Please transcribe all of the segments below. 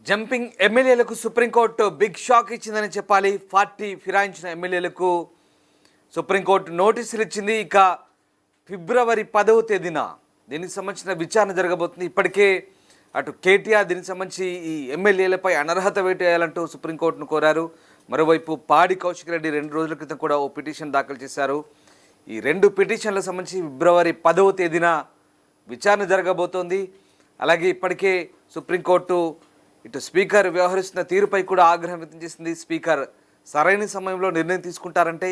Jumping ఎమ్మెల్యేలకు supreme court big shock ఇచ్చిందని చెప్పాలి. పార్టీ ఫిరాయించిన ఎమ్మెల్యేలకు సుప్రీంకోర్టు నోటీసులు ఇచ్చింది. ఇక ఫిబ్రవరి 10వ తేదీన దీనికి సంబంధించిన విచారణ జరగబోతుంది. ఇప్పటికే అటు కేటీఆర్ దీనికి సంబంధించి ఈ ఎమ్మెల్యేలపై అనర్హత వేటు వేయాలంటూ సుప్రీంకోర్టును కోరారు. మరోవైపు పాడి కౌశిక్ రెడ్డి 2 రోజుల క్రితం కూడా ఓ పిటిషన్ దాఖలు చేశారు. ఈ 2 పిటిషన్లకు సంబంధించి ఫిబ్రవరి 10వ తేదీన విచారణ జరగబోతోంది. అలాగే ఇప్పటికే సుప్రీంకోర్టు ఇటు స్పీకర్ వ్యవహరిస్తున్న తీరుపై కూడా ఆగ్రహం వ్యక్తం చేసింది. స్పీకర్ సరైన సమయంలో నిర్ణయం తీసుకుంటారంటే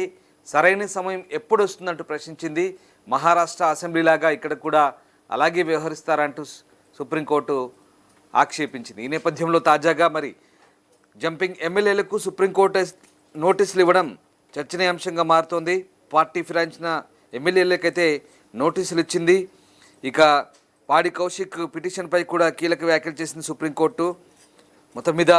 సరైన సమయం ఎప్పుడు వస్తుందంటూ ప్రశ్నించింది. మహారాష్ట్ర అసెంబ్లీలాగా ఇక్కడ కూడా అలాగే వ్యవహరిస్తారంటూ సుప్రీంకోర్టు ఆక్షేపించింది. ఈ నేపథ్యంలో తాజాగా మరి జంపింగ్ ఎమ్మెల్యేలకు సుప్రీంకోర్టు నోటీసులు ఇవ్వడం చర్చనీయాంశంగా మారుతోంది. పార్టీ ఫిరాయించిన ఎమ్మెల్యేలకైతే నోటీసులు ఇచ్చింది. ఇక పాడి కౌశిక్ పిటిషన్పై కూడా కీలక వ్యాఖ్యలు చేసింది సుప్రీంకోర్టు. మొత్తం మీద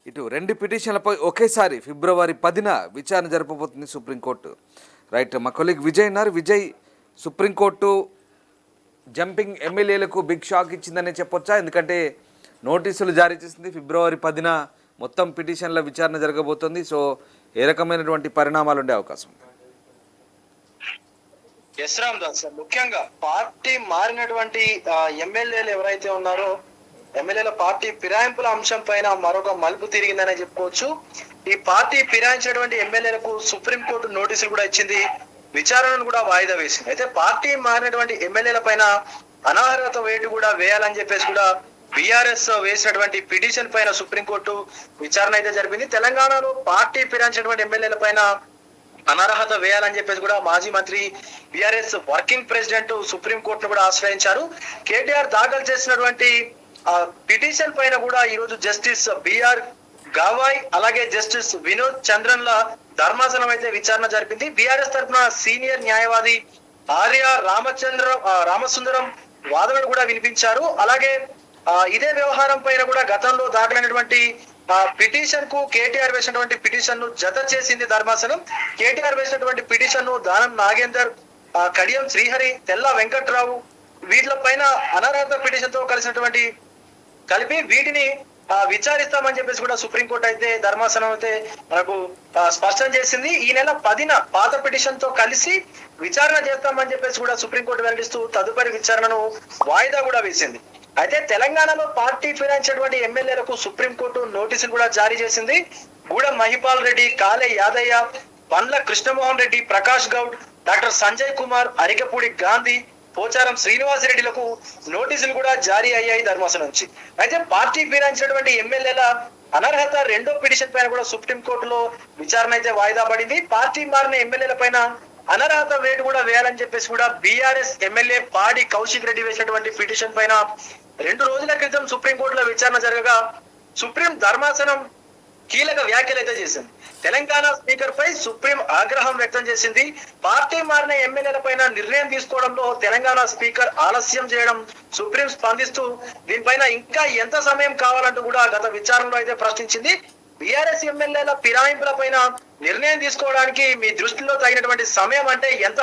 ఇటు 2 పిటిషన్లపై ఒకేసారి ఫిబ్రవరి 10న విచారణ జరపబోతుంది సుప్రీంకోర్టు. రైట్, మా కొలీగ్ విజయ్ ఉన్నారు. విజయ్, సుప్రీంకోర్టు జంపింగ్ ఎమ్మెల్యేలకు బిగ్ షాక్ ఇచ్చిందనే చెప్పొచ్చా? ఎందుకంటే నోటీసులు జారీ చేసింది. ఫిబ్రవరి 10న మొత్తం పిటిషన్ల విచారణ జరగబోతుంది. సో ఏ రకమైనటువంటి పరిణామాలు ఉండే అవకాశం ఉంది? ఎస్ రామ్ దాస్, ముఖ్యంగా పార్టీ మారినటువంటి ఎమ్మెల్యేలు ఎవరైతే ఉన్నారో ఎమ్మెల్యేల పార్టీ ఫిరాయింపుల అంశం పైన మరొక మలుపు తిరిగిందనే చెప్పుకోవచ్చు. ఈ పార్టీ ఫిరాయించినటువంటి ఎమ్మెల్యేలకు సుప్రీంకోర్టు నోటీసులు కూడా ఇచ్చింది, విచారణను కూడా వాయిదా వేసింది. అయితే పార్టీ మారినటువంటి ఎమ్మెల్యేల పైన అనర్హత వేటు కూడా వేయాలని చెప్పేసి కూడా బీఆర్ఎస్ వేసినటువంటి పిటిషన్ పైన సుప్రీంకోర్టు విచారణ అయితే జరిపింది. తెలంగాణలో పార్టీ ఫిరాయించినటువంటి ఎమ్మెల్యేల పైన అనర్హత వేయాలని చెప్పేసి కూడా మాజీ మంత్రి బీఆర్ఎస్ వర్కింగ్ ప్రెసిడెంట్ సుప్రీంకోర్టును కూడా ఆశ్రయించారు. కేటీఆర్ దాఖలు చేసినటువంటి పిటిషన్ పైన కూడా ఈ రోజు జస్టిస్ బిఆర్ గవాయ్ అలాగే జస్టిస్ వినోద్ చంద్రన్ల ధర్మాసనం అయితే విచారణ జరిపింది. బీఆర్ఎస్ తరఫున సీనియర్ న్యాయవాది ఆర్య రామసుందరం వాదనలు కూడా వినిపించారు. అలాగే ఇదే వ్యవహారం పైన కూడా గతంలో దాఖలైనటువంటి పిటిషన్ కు కేటీఆర్ వేసినటువంటి పిటిషన్ ను జత చేసింది ధర్మాసనం. కేటీఆర్ వేసినటువంటి పిటిషన్ ను దానం నాగేందర్, కడియం శ్రీహరి, తెల్ల వెంకట్రావు వీటిల పైన అనర్హత పిటిషన్ తో కలిపి వీటిని విచారిస్తామని చెప్పేసి కూడా సుప్రీంకోర్టు అయితే ధర్మాసనం అయితే మనకు స్పష్టం చేసింది. ఈ నెల 10న పాత పిటిషన్ తో కలిసి విచారణ చేస్తామని చెప్పేసి కూడా సుప్రీంకోర్టు వెల్లడిస్తూ తదుపరి విచారణను వాయిదా కూడా వేసింది. అయితే తెలంగాణలో పార్టీ ఫిరాయించినటువంటి ఎమ్మెల్యేలకు సుప్రీంకోర్టు నోటీసులు కూడా జారీ చేసింది. గూడెం మహిపాల్ రెడ్డి, కాలే యాదయ్య, పండ్ల కృష్ణమోహన్ రెడ్డి, ప్రకాష్ గౌడ్, డాక్టర్ సంజయ్ కుమార్, అరికపూడి గాంధీ, పోచారం శ్రీనివాసరెడ్డిలకు నోటీసులు కూడా జారీ అయ్యాయి ధర్మాసనం నుంచి. అయితే పార్టీ ఫిరాయించినటువంటి ఎమ్మెల్యేల అనర్హత 2వ పిటిషన్ పైన కూడా సుప్రీంకోర్టులో విచారణ అయితే వాయిదా పడింది. పార్టీ మారిన ఎమ్మెల్యేల పైన అనర్హత వేటు కూడా వేయాలని చెప్పేసి కూడా బీఆర్ఎస్ ఎమ్మెల్యే పాడి కౌశిక్ రెడ్డి వేసినటువంటి పిటిషన్ పైన 2 రోజుల క్రితం సుప్రీంకోర్టులో విచారణ జరగగా సుప్రీం ధర్మాసనం కీలక వ్యాఖ్యలు అయితే చేసింది. తెలంగాణ స్పీకర్ పై సుప్రీం ఆగ్రహం వ్యక్తం చేసింది. పార్టీ మారిన ఎమ్మెల్యేల పైన నిర్ణయం తీసుకోవడంలో తెలంగాణ స్పీకర్ ఆలస్యం చేయడం సుప్రీం స్పందిస్తూ దీనిపైన ఇంకా ఎంత సమయం కావాలంటూ కూడా గత విచారణలో అయితే ప్రశ్నించింది. బీఆర్ఎస్ ఎమ్మెల్యేల ఫిరాయింపుల పైన నిర్ణయం తీసుకోవడానికి మీ దృష్టిలో తగినటువంటి సమయం అంటే ఎంత?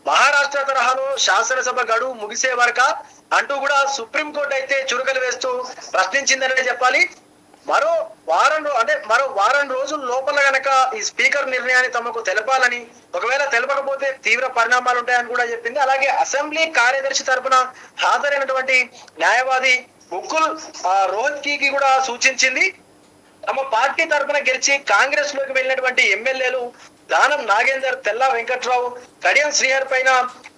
మహారాష్ట్ర తరహాలో శాసనసభ గడువు ముగిసే వరకా అంటూ కూడా సుప్రీంకోర్టు అయితే చురుకలు వేస్తూ ప్రశ్నించిందనే చెప్పాలి. మరో వారం రోజుల లోపల గనక ఈ స్పీకర్ నిర్ణయాన్ని తమకు తెలపాలని, ఒకవేళ తెలపకపోతే తీవ్ర పరిణామాలు ఉంటాయని కూడా చెప్పింది. అలాగే అసెంబ్లీ కార్యదర్శి తరఫున హాజరైనటువంటి న్యాయవాది ముకుల్ రోహత్కి కూడా సూచించింది. తమ పార్టీ తరఫున గెలిచి కాంగ్రెస్ లోకి వెళ్ళినటువంటి ఎమ్మెల్యేలు దానం నాగేందర్, తెల్ల వెంకట్రావు, కడియం శ్రీహర్ పైన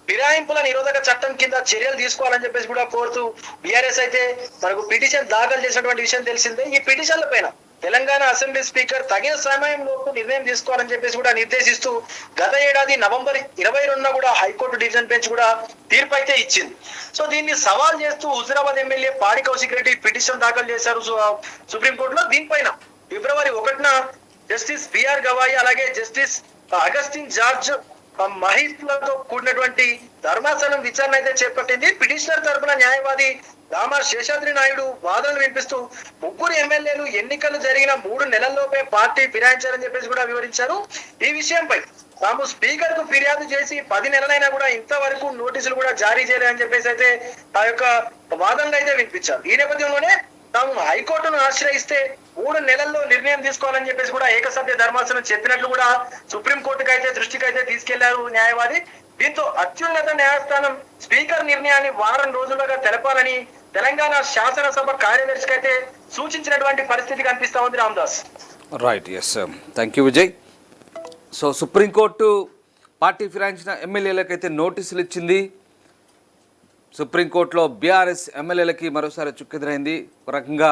ఫిరాయింపుల నిరోధక చట్టం కింద చర్యలు తీసుకోవాలని చెప్పేసి కూడా కోరుతూ బీఆర్ఎస్ అయితే మనకు పిటిషన్ దాఖలు చేసినటువంటి విషయం తెలిసిందే. ఈ పిటిషన్ల పైన తెలంగాణ అసెంబ్లీ స్పీకర్ తగిన సమయంలోపు నిర్ణయం తీసుకోవాలని చెప్పేసి కూడా నిర్దేశిస్తూ గత ఏడాది నవంబర్ 22న కూడా హైకోర్టు డివిజన్ బెంచ్ కూడా తీర్పు అయితే ఇచ్చింది. సో దీన్ని సవాల్ చేస్తూ హుజురాబాద్ ఎమ్మెల్యే పాడి కౌశిక్ రెడ్డి పిటిషన్ దాఖలు చేశారు సుప్రీంకోర్టులో. దీనిపైన ఫిబ్రవరి 1న జస్టిస్ బిఆర్ గవాయి అలాగే జస్టిస్ అగస్టిన్ జార్జ్ మహిళలతో కూడినటువంటి ధర్మాసనం విచారణ అయితే చేపట్టింది. పిటిషనర్ తరఫున న్యాయవాది దామా శేషాద్రి నాయుడు వాదనలు వినిపిస్తూ 3 ఎమ్మెల్యేలు ఎన్నికలు జరిగిన 3 నెలల్లోపే పార్టీ ఫిరాయించారని చెప్పేసి కూడా వివరించారు. ఈ విషయంపై తాము స్పీకర్ కు ఫిర్యాదు చేసి 10 నెలలైనా కూడా ఇంతవరకు నోటీసులు కూడా జారీ చేయలేదని చెప్పేసి అయితే ఆ యొక్క వాదనలు అయితే వినిపించారు. ఈ నేపథ్యంలోనే తాము హైకోర్టును ఆశ్రయిస్తే 3 నెలల్లో నిర్ణయం తీసుకోవాలని చెప్పేసి కూడా ఏకసభ్య ధర్మాసనం చెప్పినట్లు కూడా సుప్రీంకోర్టుకు అయితే దృష్టికి అయితే తీసుకెళ్లారు న్యాయవాది. దీంతో అత్యున్నత న్యాయస్థానం స్పీకర్ నిర్ణయాన్ని వారం రోజులుగా తెలపాలని తెలంగాణ శాసనసభ కార్యదర్శికి అయితే సూచించినటువంటి పరిస్థితి కనిపిస్తా ఉంది Ramadas. Right, yes, thank you Vijay. So supreme court party ఫిరాయించిన ఎమ్మెల్యేలకైతే నోటీసులు ఇచ్చింది. సుప్రీంకోర్టులో బీఆర్ఎస్ ఎమ్మెల్యేలకి మరోసారి చుక్కెదురైంది. ఒక రకంగా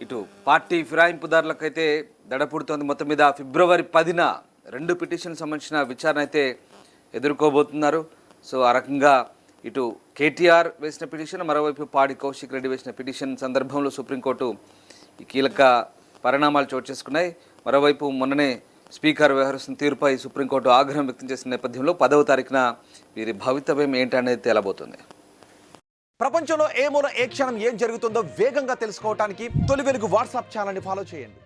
ఇటు పార్టీ ఫిరాయింపుదారులకైతే దడపుడుతోంది. మొత్తం మీద ఫిబ్రవరి 10న 2 పిటిషన్ సంబంధించిన విచారణ అయితే ఎదుర్కోబోతున్నారు. సో ఆ రకంగా ఇటు కేటీఆర్ వేసిన పిటిషన్, మరోవైపు పాడి కౌశిక్ రెడ్డి వేసిన పిటిషన్ సందర్భంలో సుప్రీంకోర్టు ఈ కీలక పరిణామాలు చోటు చేసుకున్నాయి. మరోవైపు మొన్ననే స్పీకర్ వ్యవహరిస్తున్న తీరుపై సుప్రీంకోర్టు ఆగ్రహం వ్యక్తం చేసిన నేపథ్యంలో 10వ తారీఖున వీరి భవితవ్యం ఏంటనేది తేలబోతుంది. ప్రపంచంలో ఏ మూల ఏ క్షణం ఏం జరుగుతుందో వేగంగా తెలుసుకోవడానికి తొలి వెలుగు వాట్సాప్ ఛానల్ని ఫాలో చేయండి.